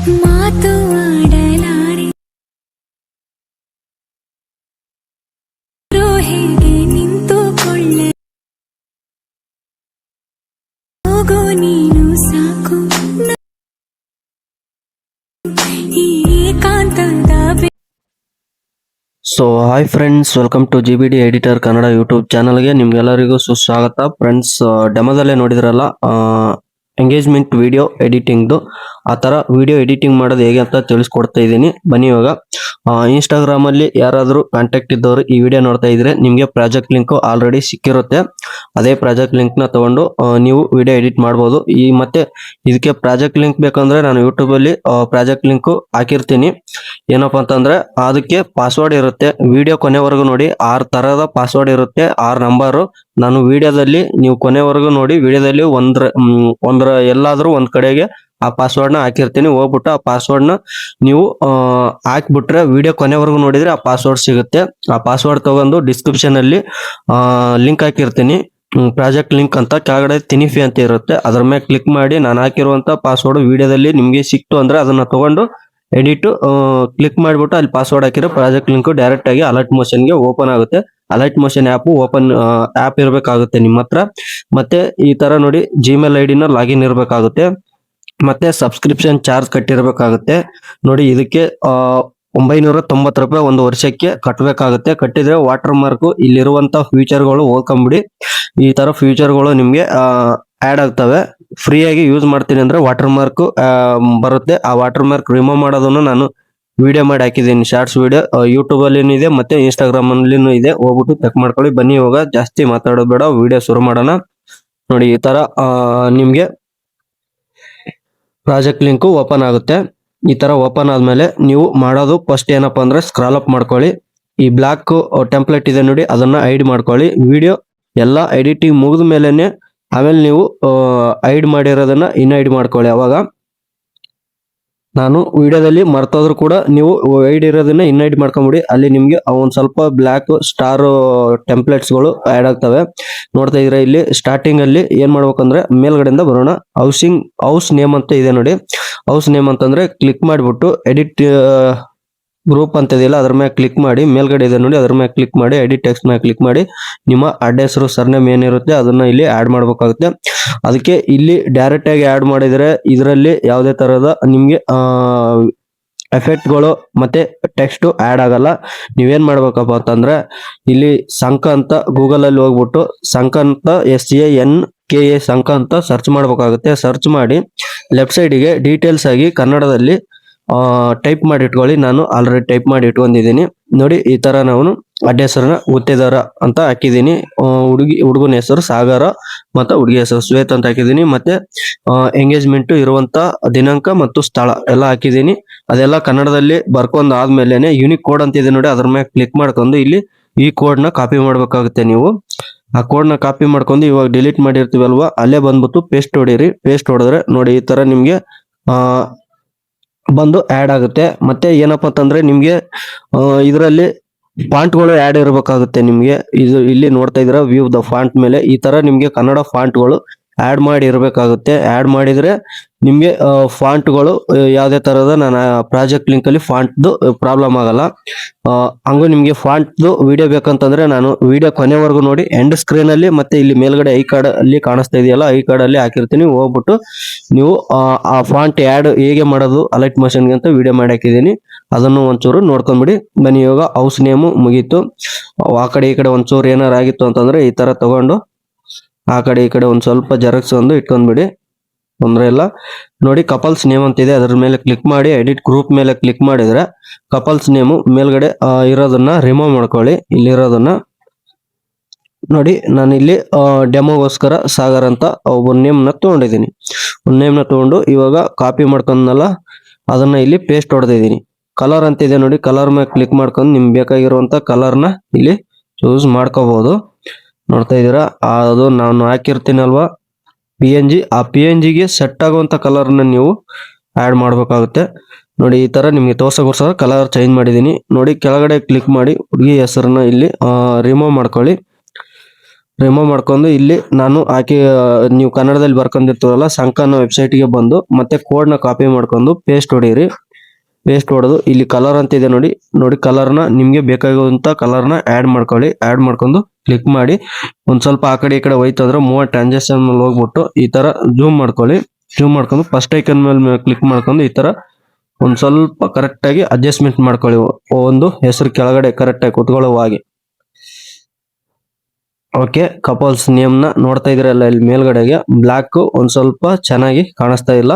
ಮಾತು ಆಡಲಾರೆ ಹೇಗೆ ನಿಂತುಕೊಳ್ಳ ಹೋಗೋ ನೀನು ಸಾಕು ಈ ಏಕಾಂತದ so hi friends, welcome to GBD editor Kannada YouTube ಚಾನಲ್ಗೆ ನಿಮ್ಗೆಲ್ಲರಿಗೂ ಸುಸ್ವಾಗತ. ಫ್ರೆಂಡ್ಸ್, ಡೆಮೋದಲ್ಲೇ ನೋಡಿದ್ರಲ್ಲ ಎಂಗೇಜ್ಮೆಂಟ್ ವಿಡಿಯೋ ಎಡಿಟಿಂಗ್ದು, ಆ ಥರ ವಿಡಿಯೋ ಎಡಿಟಿಂಗ್ ಮಾಡೋದು ಹೇಗೆ ಅಂತ ತಿಳಿಸ್ಕೊಡ್ತಾ ಇದ್ದೀನಿ. ಬನ್ನಿ ಇವಾಗ ಇನ್ಸ್ಟಾಗ್ರಾಮಲ್ಲಿ ಯಾರಾದರೂ ಕಾಂಟ್ಯಾಕ್ಟ್ ಇದ್ದವರು ಈ ವಿಡಿಯೋ ನೋಡ್ತಾ ಇದ್ರೆ ನಿಮಗೆ ಪ್ರಾಜೆಕ್ಟ್ ಲಿಂಕು ಆಲ್ರೆಡಿ ಸಿಕ್ಕಿರುತ್ತೆ. ಅದೇ ಪ್ರಾಜೆಕ್ಟ್ ಲಿಂಕ್ನ ತಗೊಂಡು ನೀವು ವಿಡಿಯೋ ಎಡಿಟ್ ಮಾಡ್ಬೋದು. ಮತ್ತೆ ಇದಕ್ಕೆ ಪ್ರಾಜೆಕ್ಟ್ ಲಿಂಕ್ ಬೇಕಂದ್ರೆ ನಾನು ಯೂಟ್ಯೂಬಲ್ಲಿ ಪ್ರಾಜೆಕ್ಟ್ ಲಿಂಕು ಹಾಕಿರ್ತೀನಿ. ಏನಪ್ಪಾ ಅಂತಂದ್ರೆ ಅದಕ್ಕೆ ಪಾಸ್ವರ್ಡ್ ಇರುತ್ತೆ. ವಿಡಿಯೋ ಕೊನೆವರೆಗೂ ನೋಡಿ, 6 ಥರದ ಪಾಸ್ವರ್ಡ್ ಇರುತ್ತೆ, 6 ನಂಬರು. ನಾನು ವಿಡಿಯೋದಲ್ಲಿ ನೀವು ಕೊನೆವರೆಗೂ ನೋಡಿ, ವಿಡಿಯೋದಲ್ಲಿ ಒಂದ್ರ ಎಲ್ಲಾದ್ರೂ ಒಂದ್ ಕಡೆಗೆ ಆ ಪಾಸ್ವರ್ಡ್ನ ಹಾಕಿರ್ತೀನಿ. ಹೋಗ್ಬಿಟ್ಟು ಆ ಪಾಸ್ವರ್ಡ್ನ ನೀವು ಹಾಕ್ಬಿಟ್ರೆ ವಿಡಿಯೋ ಕೊನೆವರೆಗೂ ನೋಡಿದ್ರೆ ಆ ಪಾಸ್ವರ್ಡ್ ಸಿಗುತ್ತೆ. ಆ ಪಾಸ್ವರ್ಡ್ ತಗೊಂಡು ಡಿಸ್ಕ್ರಿಪ್ಷನ್ ಅಲ್ಲಿ ಲಿಂಕ್ ಹಾಕಿರ್ತೀನಿ, ಪ್ರಾಜೆಕ್ಟ್ ಲಿಂಕ್ ಅಂತ. ಕೆಳಗಡೆ ತಿನಿಫಿ ಅಂತ ಇರುತ್ತೆ, ಅದ್ರ ಮೇಲೆ ಕ್ಲಿಕ್ ಮಾಡಿ ನಾನು ಹಾಕಿರುವಂತ ಪಾಸ್ವರ್ಡ್ ವಿಡಿಯೋದಲ್ಲಿ ನಿಮ್ಗೆ ಸಿಕ್ತು ಅಂದ್ರೆ ಅದನ್ನ ತಗೊಂಡು ಎಡಿಟ್ ಕ್ಲಿಕ್ ಮಾಡಿಬಿಟ್ಟು ಅಲ್ಲಿ ಪಾಸ್ವರ್ಡ್ ಹಾಕಿರೋ ಪ್ರಾಜೆಕ್ಟ್ ಲಿಂಕ್ ಡೈರೆಕ್ಟ್ ಆಗಿ ಅಲರ್ಟ್ ಮೋಷನ್ಗೆ ಓಪನ್ ಆಗುತ್ತೆ. ಅಲರ್ಟ್ ಮೋಷನ್ ಆಪ್ ಇರಬೇಕಾಗುತ್ತೆ ನಿಮ್ಮ ಹತ್ರ. ಮತ್ತೆ ಈ ತರ ನೋಡಿ ಜಿಮೇಲ್ ಐಡಿನ ಲಾಗಿನ್ ಇರಬೇಕಾಗುತ್ತೆ. ಮತ್ತೆ ಸಬ್ಸ್ಕ್ರಿಪ್ಷನ್ ಚಾರ್ಜ್ ಕಟ್ಟಿರ್ಬೇಕಾಗುತ್ತೆ. ನೋಡಿ ಇದಕ್ಕೆ 990 ರೂಪಾಯಿ ಒಂದು ವರ್ಷಕ್ಕೆ ಕಟ್ಟಬೇಕಾಗುತ್ತೆ. ಕಟ್ಟಿದ್ರೆ ವಾಟರ್ ಮಾರ್ಕ್ ಇಲ್ಲಿರುವಂತ ಫ್ಯೂಚರ್ಗಳು ಓದ್ಕೊಂಬಿಡಿ. ಈ ತರ ಫ್ಯೂಚರ್ಗಳು ನಿಮ್ಗೆ ಆಡ್ ಆಗ್ತವೆ. ಫ್ರೀ ಆಗಿ ಯೂಸ್ ಮಾಡ್ತೀನಿ ಅಂದ್ರೆ ವಾಟರ್ ಮಾರ್ಕ್ ಬರುತ್ತೆ. ಆ ವಾಟರ್ ಮಾರ್ಕ್ ರಿಮೂವ್ ಮಾಡೋದನ್ನು ನಾನು ವಿಡಿಯೋ ಮಾಡಿ ಹಾಕಿದ್ದೀನಿ, ಶಾರ್ಟ್ಸ್ ವಿಡಿಯೋ. ಯೂಟ್ಯೂಬ್ ಅಲ್ಲಿ ಇದೆ, ಮತ್ತೆ ಇನ್ಸ್ಟಾಗ್ರಾಮ್ ಅಲ್ಲಿ ಇದೆ. ಹೋಗ್ಬಿಟ್ಟು ಚೆಕ್ ಮಾಡ್ಕೊಳ್ಳಿ. ಬನ್ನಿ ಇವಾಗ ಜಾಸ್ತಿ ಮಾತಾಡೋದು ಬೇಡ, ವಿಡಿಯೋ ಶುರು ಮಾಡೋಣ. ನೋಡಿ ಈ ತರ ನಿಮ್ಗೆ ಪ್ರಾಜೆಕ್ಟ್ ಲಿಂಕ್ ಓಪನ್ ಆಗುತ್ತೆ. ಈ ತರ ಓಪನ್ ಆದ್ಮೇಲೆ ನೀವು ಮಾಡೋದು ಫಸ್ಟ್ ಏನಪ್ಪಾ ಅಂದ್ರೆ ಸ್ಕ್ರಾಲ್ ಅಪ್ ಮಾಡ್ಕೊಳ್ಳಿ. ಈ ಬ್ಲಾಕ್ ಟೆಂಪ್ಲೇಟ್ ಇದೆ ನೋಡಿ, ಅದನ್ನ ಐಡ್ ಮಾಡ್ಕೊಳ್ಳಿ. ವಿಡಿಯೋ ಎಲ್ಲ ಎಡಿಟಿಂಗ್ ಮುಗಿದ ಮೇಲೆನೆ ಆಮೇಲೆ ನೀವು ಐಡ್ ಮಾಡಿರೋದನ್ನ ಐಡ್ ಮಾಡ್ಕೊಳ್ಳಿ. ಅವಾಗ ನಾನು ವಿಡಿಯೋದಲ್ಲಿ ಮರ್ತೋದ್ರು ಕೂಡ ನೀವು ಐಡ್ ಇರೋದನ್ನ ಐಡ್ ಮಾಡ್ಕೊಂಬಿಡಿ. ಅಲ್ಲಿ ನಿಮ್ಗೆ ಒಂದ್ ಸ್ವಲ್ಪ ಬ್ಲಾಕ್ ಸ್ಟಾರ್ ಟೆಂಪ್ಲೇಟ್ಸ್ ಗಳು ಆಡ್ ಆಗ್ತವೆ. ನೋಡ್ತಾ ಇದ್ರೆ ಇಲ್ಲಿ ಸ್ಟಾರ್ಟಿಂಗ್ ಅಲ್ಲಿ ಏನ್ ಮಾಡ್ಬೇಕಂದ್ರೆ ಮೇಲ್ಗಡೆಯಿಂದ ಬರೋಣ. ಹೌಸ್ ನೇಮ್ ಅಂತ ಇದೆ ನೋಡಿ. ಹೌಸ್ ನೇಮ್ ಅಂತಂದ್ರೆ ಕ್ಲಿಕ್ ಮಾಡಿಬಿಟ್ಟು ಎಡಿಟ್ ಗ್ರೂಪ್ ಅಂತ ಇದೆಯಲ್ಲ ಅದ್ರ ಮೇಲೆ ಕ್ಲಿಕ್ ಮಾಡಿ. ಮೇಲ್ಗಡೆ ಇದೆ ನೋಡಿ, ಅದ್ರ ಮೇಲೆ ಕ್ಲಿಕ್ ಮಾಡಿ ಎಡಿಟ್ ಟೆಕ್ಸ್ಟ್ ಮೇಲೆ ಕ್ಲಿಕ್ ಮಾಡಿ. ನಿಮ್ಮ ಅಡ್ಡ ಹೆಸರು ಸರ್ನೇಮ್ ಏನಿರುತ್ತೆ ಅದನ್ನ ಇಲ್ಲಿ ಆಡ್ ಮಾಡ್ಬೇಕಾಗುತ್ತೆ. ಅದಕ್ಕೆ ಇಲ್ಲಿ ಡೈರೆಕ್ಟ್ ಆಗಿ ಆಡ್ ಮಾಡಿದ್ರೆ ಇದರಲ್ಲಿ ಯಾವುದೇ ತರಹದ ನಿಮ್ಗೆ ಎಫೆಕ್ಟ್ಗಳು ಮತ್ತೆ ಟೆಕ್ಸ್ಟ್ ಆಡ್ ಆಗಲ್ಲ. ನೀವೇನ್ ಮಾಡ್ಬೇಕಪ್ಪ ಅಂತಂದ್ರೆ ಇಲ್ಲಿ ಸಂಕ ಅಂತ ಗೂಗಲ್ ಅಲ್ಲಿ ಹೋಗ್ಬಿಟ್ಟು ಸಂಕ ಅಂತ SANKA ಸಂಕ ಅಂತ ಸರ್ಚ್ ಮಾಡ್ಬೇಕಾಗುತ್ತೆ. ಸರ್ಚ್ ಮಾಡಿ ಲೆಫ್ಟ್ ಸೈಡಿಗೆ ಡೀಟೇಲ್ಸ್ ಆಗಿ ಕನ್ನಡದಲ್ಲಿ ಟೈಪ್ ಮಾಡಿ ಇಟ್ಕೊಳ್ಳಿ. ನಾನು ಆಲ್ರೆಡಿ ಟೈಪ್ ಮಾಡಿ ಇಟ್ಕೊಂಡಿದ್ದೀನಿ ನೋಡಿ. ಈ ತರ ನಾನು ಅಡ್ಡ ಹೆಸರನ್ನ ಗುತ್ತೇದಾರ ಅಂತ ಹಾಕಿದ್ದೀನಿ. ಹುಡುಗನ ಹೆಸರು ಸಾಗರ ಮತ್ತೆ ಹುಡುಗಿ ಹೆಸರು ಶ್ವೇತ ಅಂತ ಹಾಕಿದ್ದೀನಿ. ಮತ್ತೆ ಎಂಗೇಜ್ಮೆಂಟ್ ಇರುವಂತ ದಿನಾಂಕ ಮತ್ತು ಸ್ಥಳ ಎಲ್ಲ ಹಾಕಿದ್ದೀನಿ. ಅದೆಲ್ಲ ಕನ್ನಡದಲ್ಲಿ ಬರ್ಕೊಂಡ್ ಆದ್ಮೇಲೆನೆ ಯೂನಿಕ್ ಕೋಡ್ ಅಂತ ಇದೆ ನೋಡಿ, ಅದ್ರ ಮೇಲೆ ಕ್ಲಿಕ್ ಮಾಡ್ಕೊಂಡು ಇಲ್ಲಿ ಈ ಕೋಡ್ ನ ಕಾಪಿ ಮಾಡ್ಬೇಕಾಗುತ್ತೆ. ನೀವು ಆ ಕೋಡ್ ನ ಕಾಪಿ ಮಾಡ್ಕೊಂಡು ಇವಾಗ ಡಿಲೀಟ್ ಮಾಡಿರ್ತೀವಲ್ವಾ, ಅಲ್ಲೇ ಬಂದ್ಬಿಟ್ಟು ಪೇಸ್ಟ್ ಹೊಡೀರಿ. ಪೇಸ್ಟ್ ಹೊಡೆದ್ರೆ ನೋಡಿ ಈ ತರ ನಿಮ್ಗೆ ಬಂದು ಆಡ್ ಆಗುತ್ತೆ. ಮತ್ತೆ ಏನಪ್ಪಾ ಅಂತಂದ್ರೆ ನಿಮ್ಗೆ ಇದರಲ್ಲಿ ಫಾಂಟ್ಗಳು ಆಡ್ ಇರಬೇಕಾಗುತ್ತೆ. ನಿಮ್ಗೆ ಇದು ಇಲ್ಲಿ ನೋಡ್ತಾ ಇದ್ರ ವ್ಯೂ ದ ಫಾಂಟ್ ಮೇಲೆ ಈ ತರ ನಿಮ್ಗೆ ಕನ್ನಡ ಫಾಂಟ್ಗಳು ಆಡ್ ಮಾಡಿ ಇರಬೇಕಾಗುತ್ತೆ. ಆಡ್ ಮಾಡಿದ್ರೆ ನಿಮ್ಗೆ ಫಾಂಟ್ಗಳು ಯಾವುದೇ ತರಹದ ನಾನು ಪ್ರಾಜೆಕ್ಟ್ ಲಿಂಕ್ ಅಲ್ಲಿ ಫಾಂಟ್ದು ಪ್ರಾಬ್ಲಮ್ ಆಗಲ್ಲ. ಹಂಗೂ ನಿಮ್ಗೆ ಫಾಂಟ್ದು ವಿಡಿಯೋ ಬೇಕಂತಂದ್ರೆ ನಾನು ವಿಡಿಯೋ ಕೊನೆವರೆಗೂ ನೋಡಿ. ಎಂಡ್ ಸ್ಕ್ರೀನ್ ಅಲ್ಲಿ ಮತ್ತೆ ಇಲ್ಲಿ ಮೇಲ್ಗಡೆ ಐ ಕಾರ್ಡ್ ಅಲ್ಲಿ ಕಾಣಿಸ್ತಾ ಇದೆಯಲ್ಲ, ಐ ಕಾರ್ಡ್ ಅಲ್ಲಿ ಹಾಕಿರ್ತೀನಿ. ಹೋಗ್ಬಿಟ್ಟು ನೀವು ಆ ಫಾಂಟ್ ಆಡ್ ಹೇಗೆ ಮಾಡೋದು ಅಲರ್ಟ್ ಮೋಷನ್ಗೆ ಅಂತ ವಿಡಿಯೋ ಮಾಡಿ ಹಾಕಿದ್ದೀನಿ. ಅದನ್ನು ಒಂಚೂರು ನೋಡ್ಕೊಂಡ್ಬಿಡಿ. ಬನ್ನಿ ಇವಾಗ ಹೌಸ್ ನೇಮು ಮುಗೀತು. ಆ ಕಡೆ ಈ ಕಡೆ ಒಂಚೂರು ಏನಾರು ಆಗಿತ್ತು ಅಂತಂದ್ರೆ ಈ ತರ ತಗೊಂಡು ಆ ಕಡೆ ಈ ಕಡೆ ಒಂದ್ ಸ್ವಲ್ಪ ಜೆರಾಕ್ಸ್ ಒಂದು ಇಟ್ಕೊಂಡ್ಬಿಡಿ, ತೊಂದ್ರೆ ಇಲ್ಲ. ನೋಡಿ ಕಪಲ್ಸ್ ನೇಮ್ ಅಂತ ಇದೆ, ಅದ್ರ ಮೇಲೆ ಕ್ಲಿಕ್ ಮಾಡಿ ಎಡಿಟ್ ಗ್ರೂಪ್ ಮೇಲೆ ಕ್ಲಿಕ್ ಮಾಡಿದ್ರೆ ಕಪಲ್ಸ್ ನೇಮು ಮೇಲ್ಗಡೆ ಇರೋದನ್ನ ರಿಮೂವ್ ಮಾಡ್ಕೊಳ್ಳಿ. ಇಲ್ಲಿರೋದನ್ನ ನೋಡಿ, ನಾನು ಇಲ್ಲಿ ಡೆಮೋಗೋಸ್ಕರ ಸಾಗರ್ ಅಂತ ಒಂದು ನೇಮ್ನ ತಗೊಂಡಿದ್ದೀನಿ. ಒಂದು ನೇಮ್ನ ತಗೊಂಡು ಇವಾಗ ಕಾಪಿ ಮಾಡ್ಕೊಂಡಲ್ಲ ಅದನ್ನ ಇಲ್ಲಿ ಪೇಸ್ಟ್ ಹೊಡೆದಿದ್ದೀನಿ. ಕಲರ್ ಅಂತ ಇದೆ ನೋಡಿ, ಕಲರ್ ಮೇಲೆ ಕ್ಲಿಕ್ ಮಾಡ್ಕೊಂಡು ನಿಮ್ಗೆ ಬೇಕಾಗಿರುವಂತ ಕಲರ್ನ ಇಲ್ಲಿ ಚೂಸ್ ಮಾಡ್ಕೋಬಹುದು. ನೋಡ್ತಾ ಇದೀರಾ, ಅದು ನಾನು ಹಾಕಿರ್ತೀನಲ್ವಾ PNG, ಆ PNG ಗೆ ಸೆಟ್ ಆಗುವಂತ ಕಲರ್ನ ನೀವು ಆಡ್ ಮಾಡ್ಬೇಕಾಗುತ್ತೆ. ನೋಡಿ ಈ ತರ ನಿಮ್ಗೆ ತೋರ್ಸೋಗೋಸ್ಕರ ಕಲರ್ ಚೇಂಜ್ ಮಾಡಿದೀನಿ. ನೋಡಿ ಕೆಳಗಡೆ ಕ್ಲಿಕ್ ಮಾಡಿ ಹುಡುಗಿ ಹೆಸರನ್ನ ಇಲ್ಲಿ ರಿಮೂವ್ ಮಾಡ್ಕೊಳ್ಳಿ. ರಿಮೂವ್ ಮಾಡ್ಕೊಂಡು ಇಲ್ಲಿ ನಾನು ಹಾಕಿ ನೀವು ಕನ್ನಡದಲ್ಲಿ ಬರ್ಕೊಂಡಿರ್ತೀರಲ್ಲ ಸಂಕ ಅನ್ನೋ ವೆಬ್ಸೈಟ್ಗೆ ಬಂದು ಮತ್ತೆ ಕೋಡ್ನ ಕಾಪಿ ಮಾಡ್ಕೊಂಡು ಪೇಸ್ಟ್ ಹೊಡೀರಿ. ಪೇಸ್ಟ್ ಹೊಡೆದು ಇಲ್ಲಿ ಕಲರ್ ಅಂತ ಇದೆ ನೋಡಿ ಕಲರ್ನ ನಿಮಗೆ ಬೇಕಾಗುವಂತ ಕಲರ್ನ ಆ್ಯಡ್ ಮಾಡ್ಕೊಳ್ಳಿ. ಆ್ಯಡ್ ಮಾಡ್ಕೊಂಡು ಕ್ಲಿಕ್ ಮಾಡಿ ಒಂದ್ ಸ್ವಲ್ಪ ಆ ಕಡೆ ಈ ಕಡೆ ಹೋಯ್ತು ಅಂದ್ರೆ ಮೂವ್ ಟ್ರಾನ್ಸಾಕ್ಷನ್ ಮೇಲೆ ಹೋಗ್ಬಿಟ್ಟು ಈ ತರ ಜೂಮ್ ಮಾಡ್ಕೊಳ್ಳಿ. ಜೂಮ್ ಮಾಡ್ಕೊಂಡು ಫಸ್ಟ್ ಐಕನ್ ಮೇಲೆ ಕ್ಲಿಕ್ ಮಾಡ್ಕೊಂಡು ಈ ತರ ಒಂದ್ ಸ್ವಲ್ಪ ಕರೆಕ್ಟ್ ಆಗಿ ಅಡ್ಜಸ್ಟ್ಮೆಂಟ್ ಮಾಡ್ಕೊಳ್ಳಿ. ಒಂದು ಹೆಸರು ಕೆಳಗಡೆ ಕರೆಕ್ಟ್ ಆಗಿ ಕುತ್ಕೊಳ್ಳೋ ಹಾಗೆ. ಓಕೆ, ಕಪಲ್ಸ್ ನೇಮ್ ನ ನೋಡ್ತಾ ಇದ್ರಲ್ಲ ಇಲ್ಲಿ ಮೇಲ್ಗಡೆಗೆ ಬ್ಲಾಕ್ ಒಂದ್ ಸ್ವಲ್ಪ ಚೆನ್ನಾಗಿ ಕಾಣಿಸ್ತಾ ಇಲ್ಲ.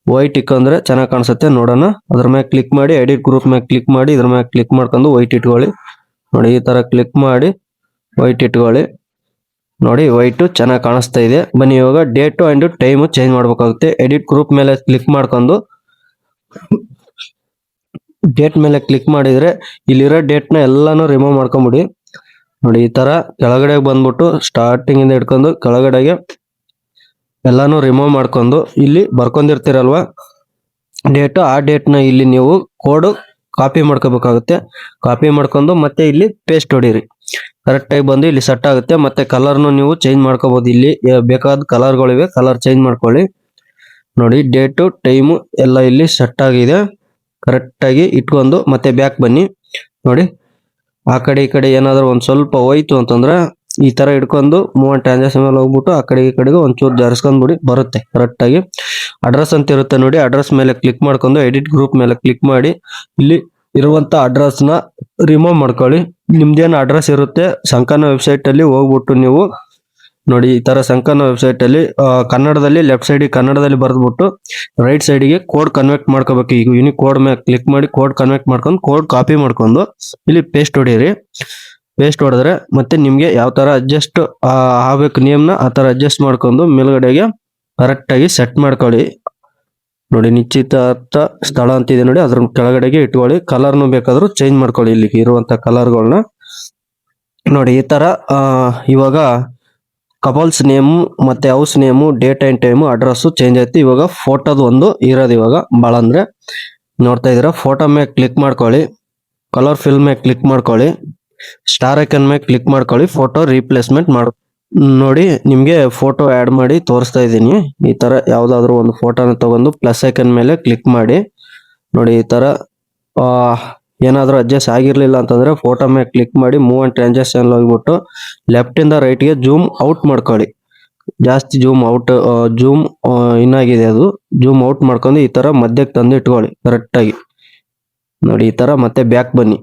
ವೈಟ್ ಇಕ್ಕಂದ್ರೆ ಚೆನ್ನಾಗಿ ಕಾಣಿಸುತ್ತೆ. ನೋಡೋಣ, ಅದ್ರ ಮೇಲೆ ಕ್ಲಿಕ್ ಮಾಡಿ ಎಡಿಟ್ ಗ್ರೂಪ್ ಮೇಲೆ ಕ್ಲಿಕ್ ಮಾಡಿ ಇದ್ರ ಮೇಲೆ ಕ್ಲಿಕ್ ಮಾಡ್ಕೊಂಡು ವೈಟ್ ಇಟ್ಕೊಳ್ಳಿ. ನೋಡಿ ಈ ತರ ಕ್ಲಿಕ್ ಮಾಡಿ ವೈಟ್ ಇಟ್ಕೊಳ್ಳಿ. ನೋಡಿ ವೈಟ್ ಚೆನ್ನಾಗಿ ಕಾಣಿಸ್ತಾ ಇದೆ. ಬನ್ನಿ ಇವಾಗ ಡೇಟು ಅಂಡ್ ಟೈಮ್ ಚೇಂಜ್ ಮಾಡ್ಬೇಕಾಗುತ್ತೆ. ಎಡಿಟ್ ಗ್ರೂಪ್ ಮೇಲೆ ಕ್ಲಿಕ್ ಮಾಡ್ಕೊಂಡು ಡೇಟ್ ಮೇಲೆ ಕ್ಲಿಕ್ ಮಾಡಿದ್ರೆ ಇಲ್ಲಿರೋ ಡೇಟ್ ನ ಎಲ್ಲಾನು ರಿಮೂವ್ ಮಾಡ್ಕೊಂಬಿಡಿ. ನೋಡಿ ಈ ತರ ಕೆಳಗಡೆ ಬಂದ್ಬಿಟ್ಟು ಸ್ಟಾರ್ಟಿಂಗ್ ಇಂದ ಹಿಡ್ಕೊಂಡು ಕೆಳಗಡೆಗೆ ಎಲ್ಲಾನು ರಿಮೂವ್ ಮಾಡ್ಕೊಂಡು ಇಲ್ಲಿ ಬರ್ಕೊಂಡಿರ್ತೀರಲ್ವಾ ಡೇಟ್, ಆ ಡೇಟ್ ನ ಇಲ್ಲಿ ನೀವು ಕೋಡ್ ಕಾಪಿ ಮಾಡ್ಕೋಬೇಕಾಗುತ್ತೆ. ಕಾಪಿ ಮಾಡ್ಕೊಂಡು ಮತ್ತೆ ಇಲ್ಲಿ ಪೇಸ್ಟ್ ಹೊಡೀರಿ. ಕರೆಕ್ಟ್ ಆಗಿ ಬಂದು ಇಲ್ಲಿ ಸೆಟ್ ಆಗುತ್ತೆ. ಮತ್ತೆ ಕಲರ್ನು ನೀವು ಚೇಂಜ್ ಮಾಡ್ಕೋಬಹುದು. ಇಲ್ಲಿ ಬೇಕಾದ ಕಲರ್ಗಳಿವೆ, ಕಲರ್ ಚೇಂಜ್ ಮಾಡ್ಕೊಳ್ಳಿ. ನೋಡಿ ಡೇಟು ಟೈಮು ಎಲ್ಲ ಇಲ್ಲಿ ಸೆಟ್ ಆಗಿದೆ. ಕರೆಕ್ಟ್ ಆಗಿ ಇಟ್ಕೊಂಡು ಮತ್ತೆ ಬ್ಯಾಕ್ ಬನ್ನಿ. ನೋಡಿ ಆ ಕಡೆ ಈ ಕಡೆ ಏನಾದ್ರು ಒಂದ್ ಸ್ವಲ್ಪ ಹೋಯ್ತು ಅಂತಂದ್ರೆ ಈ ತರ ಇಟ್ಕೊಂಡು ಮೂವ್ ಟ್ರಾನ್ಸಾಕ್ಷನ್ ಮೇಲೆ ಹೋಗ್ಬಿಟ್ಟು ಆ ಕಡೆ ಈ ಕಡೆಗೆ ಒಂಚೂರು ಜಾರಿಸ್ಕೊಂಡ್ಬಿಡಿ, ಬರುತ್ತೆ ಕರೆಕ್ಟ್ ಆಗಿ. ಅಡ್ರೆಸ್ ಅಂತ ಇರುತ್ತೆ ನೋಡಿ, ಅಡ್ರೆಸ್ ಮೇಲೆ ಕ್ಲಿಕ್ ಮಾಡ್ಕೊಂಡು ಎಡಿಟ್ ಗ್ರೂಪ್ ಮೇಲೆ ಕ್ಲಿಕ್ ಮಾಡಿ ಇಲ್ಲಿ ಇರುವಂತ ಅಡ್ರೆಸ್ ನ ರಿಮೂವ್ ಮಾಡ್ಕೊಳ್ಳಿ. ನಿಮ್ದೇನು ಅಡ್ರೆಸ್ ಇರುತ್ತೆ ಸಂಕನ ವೆಬ್ಸೈಟ್ ಅಲ್ಲಿ ಹೋಗ್ಬಿಟ್ಟು ನೀವು ನೋಡಿ ಈ ತರ ಸಂಕನ ವೆಬ್ಸೈಟ್ ಅಲ್ಲಿ ಕನ್ನಡದಲ್ಲಿ ಲೆಫ್ಟ್ ಸೈಡ್ ಕನ್ನಡದಲ್ಲಿ ಬರ್ದ್ಬಿಟ್ಟು ರೈಟ್ ಸೈಡ್ಗೆ ಕೋಡ್ ಕನ್ವರ್ಟ್ ಮಾಡ್ಕೋಬೇಕು. ಈಗ ಯೂನಿಕ್ ಕೋಡ್ ಮೇಲೆ ಕ್ಲಿಕ್ ಮಾಡಿ ಕೋಡ್ ಕನ್ವರ್ಟ್ ಮಾಡ್ಕೊಂಡು ಕೋಡ್ ಕಾಪಿ ಮಾಡ್ಕೊಂಡು ಇಲ್ಲಿ ಪೇಸ್ಟ್ ಹೊಡೀರಿ. ಪೇಸ್ಟ್ ಹೊಡೆದ್ರೆ ಮತ್ತೆ ನಿಮ್ಗೆ ಯಾವ ತರ ಅಡ್ಜಸ್ಟ್ ಆಗ್ಬೇಕು ನೇಮ್ನ ಆ ತರ ಅಡ್ಜಸ್ಟ್ ಮಾಡ್ಕೊಂಡು ಮೇಲ್ಗಡೆಗೆ ಕರೆಕ್ಟ್ ಆಗಿ ಸೆಟ್ ಮಾಡ್ಕೊಳ್ಳಿ. ನೋಡಿ ನಿಶ್ಚಿತಾರ್ಥ ಸ್ಥಳ ಅಂತಿದೆ ನೋಡಿ, ಅದ್ರ ಕೆಳಗಡೆಗೆ ಇಟ್ಕೊಳ್ಳಿ. ಕಲರ್ನು ಬೇಕಾದ್ರೂ ಚೇಂಜ್ ಮಾಡ್ಕೊಳ್ಳಿ ಇಲ್ಲಿ ಇರುವಂತ ಕಲರ್ಗಳನ್ನ. ನೋಡಿ ಈ ತರ ಇವಾಗ ಕಪಲ್ಸ್ ನೇಮು ಮತ್ತೆ house name date and time address change ಆಯ್ತು. ಇವಾಗ ಫೋಟೋದು ಒಂದು ಇರೋದು ಇವಾಗ ಭಾಳ ಅಂದ್ರೆ ನೋಡ್ತಾ ಇದ್ದೀರಾ. ಫೋಟೋ ಮೇಲೆ ಕ್ಲಿಕ್ ಮಾಡ್ಕೊಳ್ಳಿ, ಕಲರ್ ಫಿಲ್ ಮೇಲೆ ಕ್ಲಿಕ್ ಮಾಡ್ಕೊಳ್ಳಿ, ಸ್ಟಾರ್ ಐಕನ್ ಮೇಲೆ ಕ್ಲಿಕ್ ಮಾಡ್ಕೊಳ್ಳಿ, ಫೋಟೋ ರೀಪ್ಲೇಸ್ಮೆಂಟ್ ಮಾಡಿ. ನೋಡಿ ನಿಮ್ಗೆ ಫೋಟೋ ಆಡ್ ಮಾಡಿ ತೋರಿಸ್ತಾ ಇದ್ದೀನಿ. ಈ ತರ ಯಾವ್ದಾದ್ರು ಒಂದು ಫೋಟೋನ ತಗೊಂಡು ಪ್ಲಸ್ ಐಕನ್ ಮೇಲೆ ಕ್ಲಿಕ್ ಮಾಡಿ. ನೋಡಿ ಈ ತರ ಏನಾದ್ರೂ ಅಡ್ಜಸ್ಟ್ ಆಗಿರ್ಲಿಲ್ಲ ಅಂತಂದ್ರೆ ಫೋಟೋ ಮೇಲೆ ಕ್ಲಿಕ್ ಮಾಡಿ ಮೂವ್ ಅಂಡ್ ಟ್ರಾನ್ಸಾಕ್ಷನ್ ಹೋಗ್ಬಿಟ್ಟು ಲೆಫ್ಟ್ ಇಂದ ರೈಟ್ ಗೆ ಜೂಮ್ ಔಟ್ ಮಾಡ್ಕೊಳ್ಳಿ. ಜಾಸ್ತಿ ಜೂಮ್ ಔಟ್ ಜೂಮ್ ಇನ್ನಾಗಿದೆ ಅದು ಜೂಮ್ ಔಟ್ ಮಾಡ್ಕೊಂಡು ಈ ತರ ಮಧ್ಯಕ್ಕೆ ತಂದು ಇಟ್ಕೊಳ್ಳಿ ಕರೆಕ್ಟ್ ಆಗಿ. ನೋಡಿ ಈ ತರ ಮತ್ತೆ ಬ್ಯಾಕ್ ಬನ್ನಿ.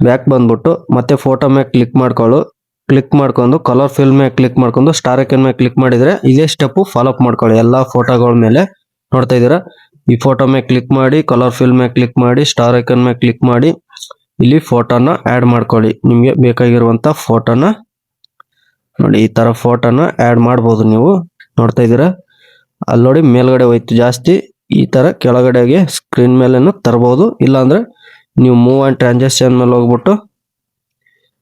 ಬ್ಯಾಕ್ ಬಂದ್ಬಿಟ್ಟು ಮತ್ತೆ ಫೋಟೋ ಮೇಲೆ ಕ್ಲಿಕ್ ಮಾಡ್ಕೊಂಡು ಕಲರ್ ಫಿಲ್ ಮೇಲೆ ಕ್ಲಿಕ್ ಮಾಡ್ಕೊಂಡು ಸ್ಟಾರ್ ಐಕನ್ ಮೇಲೆ ಕ್ಲಿಕ್ ಮಾಡಿದ್ರೆ ಇದೇ ಸ್ಟೆಪ್ ಫಾಲೋ ಅಪ್ ಮಾಡ್ಕೊಳ್ಳಿ ಎಲ್ಲಾ ಫೋಟೋಗಳ ಮೇಲೆ. ನೋಡ್ತಾ ಇದ್ದೀರಾ, ಈ ಫೋಟೋ ಮೇಲೆ ಕ್ಲಿಕ್ ಮಾಡಿ ಕಲರ್ ಫಿಲ್ ಮೇಲೆ ಕ್ಲಿಕ್ ಮಾಡಿ ಸ್ಟಾರ್ ಐಕನ್ ಮೇಲೆ ಕ್ಲಿಕ್ ಮಾಡಿ ಇಲ್ಲಿ ಫೋಟೋನ ಆಡ್ ಮಾಡ್ಕೊಳ್ಳಿ. ನಿಮ್ಗೆ ಬೇಕಾಗಿರುವಂತ ಫೋಟೋನ ನೋಡಿ ಈ ತರ ಫೋಟೋನ ಆಡ್ ಮಾಡ್ಬೋದು ನೀವು. ನೋಡ್ತಾ ಇದ್ದೀರಾ ಅಲ್ಲಿ ನೋಡಿ ಮೇಲ್ಗಡೆ ಹೋಯ್ತು ಜಾಸ್ತಿ. ಈ ತರ ಕೆಳಗಡೆಗೆ ಸ್ಕ್ರೀನ್ ಮೇಲೆನು ತರಬಹುದು. ಇಲ್ಲಾಂದ್ರೆ ನೀವು ಮೂವ್ ಅಂಡ್ ಟ್ರಾನ್ಸಾಕ್ಷನ್ ಮೇಲೆ ಹೋಗ್ಬಿಟ್ಟು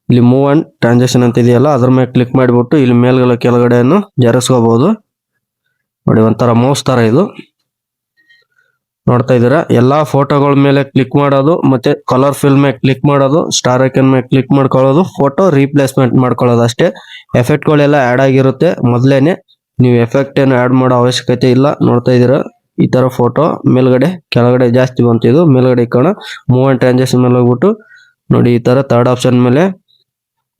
ಇಲ್ಲಿ ಮೂವ್ ಅಂಡ್ ಟ್ರಾನ್ಸಾಕ್ಷನ್ ಅಂತ ಇದೆಯಲ್ಲ ಅದ್ರ ಮೇಲೆ ಕ್ಲಿಕ್ ಮಾಡಿಬಿಟ್ಟು ಇಲ್ಲಿ ಮೇಲ್ಗಡೆ ಕೆಳಗಡೆಯನ್ನು ಜರಸ್ಕೋಬಹುದು. ನೋಡಿ ಒಂಥರ ಮೌಸ್ ತರ ಇದು. ನೋಡ್ತಾ ಇದ್ದೀರಾ ಎಲ್ಲಾ ಫೋಟೋಗಳ ಮೇಲೆ ಕ್ಲಿಕ್ ಮಾಡೋದು ಮತ್ತೆ ಕಲರ್ ಫಿಲ್ ಮೇಲೆ ಕ್ಲಿಕ್ ಮಾಡೋದು ಸ್ಟಾರ್ ಐಕನ್ ಮೇಲೆ ಕ್ಲಿಕ್ ಮಾಡ್ಕೊಳ್ಳೋದು ಫೋಟೋ ರೀಪ್ಲೇಸ್ಮೆಂಟ್ ಮಾಡ್ಕೊಳ್ಳೋದು ಅಷ್ಟೇ. ಎಫೆಕ್ಟ್ ಗಳೆಲ್ಲ ಆಡ್ ಆಗಿರುತ್ತೆ ಮೊದಲೇನೆ, ನೀವು ಎಫೆಕ್ಟ್ ಏನು ಆಡ್ ಮಾಡೋ ಅವಶ್ಯಕತೆ ಇಲ್ಲ. ನೋಡ್ತಾ ಇದ್ದೀರಾ ಈ ತರ ಫೋಟೋ ಮೇಲ್ಗಡೆ ಕೆಳಗಡೆ ಜಾಸ್ತಿ ಬಂತು. ಇದು ಮೇಲ್ಗಡೆ ಇಕ್ಕೋಣ ಮೂವ್ ಅಂಡ್ ಟ್ರಾನ್ಸಾಕ್ಷನ್ ಮೇಲೆ ಹೋಗ್ಬಿಟ್ಟು ನೋಡಿ ಈ ತರ ಥರ್ಡ್ ಆಪ್ಷನ್ ಮೇಲೆ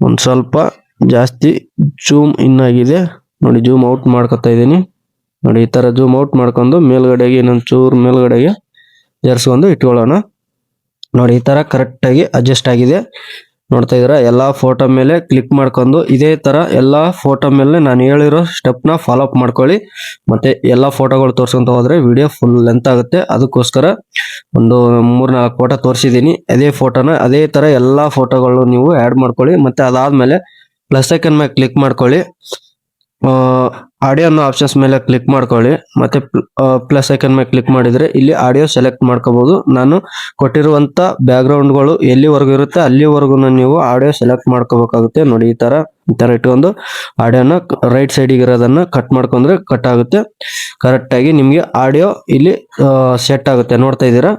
ಒಂದ್ ಸ್ವಲ್ಪ ಜಾಸ್ತಿ ಜೂಮ್ ಇನ್ ಆಗಿದೆ. ನೋಡಿ ಜೂಮ್ ಔಟ್ ಮಾಡ್ಕೊತಾ ಇದ್ದೀನಿ. ನೋಡಿ ಈ ತರ ಜೂಮ್ ಔಟ್ ಮಾಡ್ಕೊಂಡು ಮೇಲ್ಗಡೆಗೆ ಇನ್ನೊಂದ್ ಚೂರು ಮೇಲ್ಗಡೆಗೆ ಜರ್ಸ್ಕೊಂಡು ಇಟ್ಕೊಳ್ಳೋಣ. ನೋಡಿ ಈ ತರ ಕರೆಕ್ಟ್ ಆಗಿ ಅಡ್ಜಸ್ಟ್ ಆಗಿದೆ. ನೋಡ್ತಾ ಇದ್ದೀರಾ ಎಲ್ಲಾ ಫೋಟೋ ಮೇಲೆ ಕ್ಲಿಕ್ ಮಾಡ್ಕೊಂಡು ಇದೇ ತರ ಎಲ್ಲಾ ಫೋಟೋ ಮೇಲೆ ನಾನು ಹೇಳಿರೋ ಸ್ಟೆಪ್ ನ ಫಾಲೋ ಅಪ್ ಮಾಡ್ಕೊಳ್ಳಿ. ಮತ್ತೆ ಎಲ್ಲಾ ಫೋಟೋಗಳು ತೋರ್ಸ್ಕೊಂತ ಹೋದ್ರೆ ವಿಡಿಯೋ ಫುಲ್ ಲೆಂತ್ ಆಗುತ್ತೆ. ಅದಕ್ಕೋಸ್ಕರ ಒಂದು 3-4 ಫೋಟೋ ತೋರಿಸಿದ್ದೀನಿ. ಅದೇ ಫೋಟೋನ ಅದೇ ತರ ಎಲ್ಲಾ ಫೋಟೋಗಳು ನೀವು ಆಡ್ ಮಾಡ್ಕೊಳ್ಳಿ. ಮತ್ತೆ ಅದಾದ್ಮೇಲೆ ಪ್ಲಸ್ ಐಕನ್ ಮೇಲೆ ಕ್ಲಿಕ್ ಮಾಡ್ಕೊಳ್ಳಿ, ಆಡಿಯೋ ಅನ್ನೋ ಆಪ್ಷನ್ಸ್ ಮೇಲೆ ಕ್ಲಿಕ್ ಮಾಡ್ಕೊಳ್ಳಿ. ಮತ್ತೆ ಪ್ಲಸ್ ಐಕನ್ ಮೇಲೆ ಕ್ಲಿಕ್ ಮಾಡಿದ್ರೆ ಇಲ್ಲಿ ಆಡಿಯೋ ಸೆಲೆಕ್ಟ್ ಮಾಡ್ಕೋಬಹುದು. ನಾನು ಕೊಟ್ಟಿರುವಂತ ಬ್ಯಾಕ್ ಗ್ರೌಂಡ್ಗಳು ಎಲ್ಲಿವರೆಗೂ ಇರುತ್ತೆ ಅಲ್ಲಿವರೆಗೂ ನೀವು ಆಡಿಯೋ ಸೆಲೆಕ್ಟ್ ಮಾಡ್ಕೋಬೇಕಾಗುತ್ತೆ. ನೋಡಿ ಈ ತರ ಇಟ್ಕೊಂಡು ಆಡಿಯೋನ ರೈಟ್ ಸೈಡಿಗೆ ಇರೋದನ್ನ ಕಟ್ ಮಾಡ್ಕೊಂಡ್ರೆ ಕಟ್ ಆಗುತ್ತೆ. ಕರೆಕ್ಟ್ ಆಗಿ ನಿಮ್ಗೆ ಆಡಿಯೋ ಇಲ್ಲಿ ಸೆಟ್ ಆಗುತ್ತೆ. ನೋಡ್ತಾ ಇದ್ದೀರಾ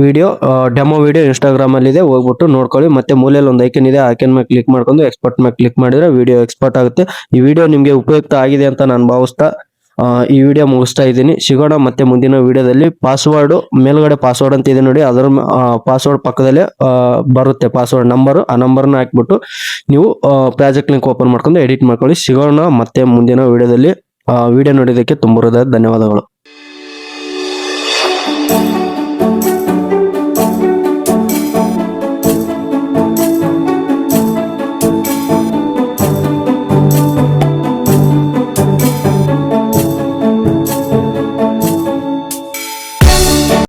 ವಿಡಿಯೋ ಡೆಮೋ ವಿಡಿಯೋ ಇನ್ಸ್ಟಾಗ್ರಾಮ್ ಅಲ್ಲಿ ಇದೆ, ಹೋಗ್ಬಿಟ್ಟು ನೋಡ್ಕೊಳ್ಳಿ. ಮತ್ತೆ ಮೂಲೆಯಲ್ಲಿ ಒಂದು ಐಕನ್ ಇದೆ, ಐಕನ್ ಮೇಲೆ ಕ್ಲಿಕ್ ಮಾಡ್ಕೊಂಡು ಎಕ್ಸ್ಪೋರ್ಟ್ ಮೇಲೆ ಕ್ಲಿಕ್ ಮಾಡಿದ್ರೆ ವಿಡಿಯೋ ಎಕ್ಸ್ಪೋರ್ಟ್ ಆಗುತ್ತೆ. ಈ ವಿಡಿಯೋ ನಿಮಗೆ ಉಪಯುಕ್ತ ಆಗಿದೆ ಅಂತ ನಾನು ಭಾವಿಸ್ತಾ ಈ ವಿಡಿಯೋ ಮುಗಿಸ್ತಾ ಇದ್ದೀನಿ. ಸಿಗೋಣ ಮತ್ತೆ ಮುಂದಿನ ವಿಡಿಯೋದಲ್ಲಿ. ಪಾಸ್ವರ್ಡ್ ಮೇಲ್ಗಡೆ ಪಾಸ್ವರ್ಡ್ ಅಂತ ಇದೆ ನೋಡಿ, ಅದರ ಪಾಸ್ವರ್ಡ್ ಪಕ್ಕದಲ್ಲೇ ಬರುತ್ತೆ ಪಾಸ್ವರ್ಡ್ ನಂಬರ್. ಆ ನಂಬರ್ನ ಹಾಕ್ಬಿಟ್ಟು ನೀವು ಪ್ರಾಜೆಕ್ಟ್ ಲಿಂಕ್ ಓಪನ್ ಮಾಡ್ಕೊಂಡು ಎಡಿಟ್ ಮಾಡ್ಕೊಳ್ಳಿ. ಸಿಗೋಣ ಮತ್ತೆ ಮುಂದಿನ ವಿಡಿಯೋದಲ್ಲಿ. ವಿಡಿಯೋ ನೋಡಿದ್ದಕ್ಕೆ ತುಂಬ ಹೃದಯದ ಧನ್ಯವಾದಗಳು.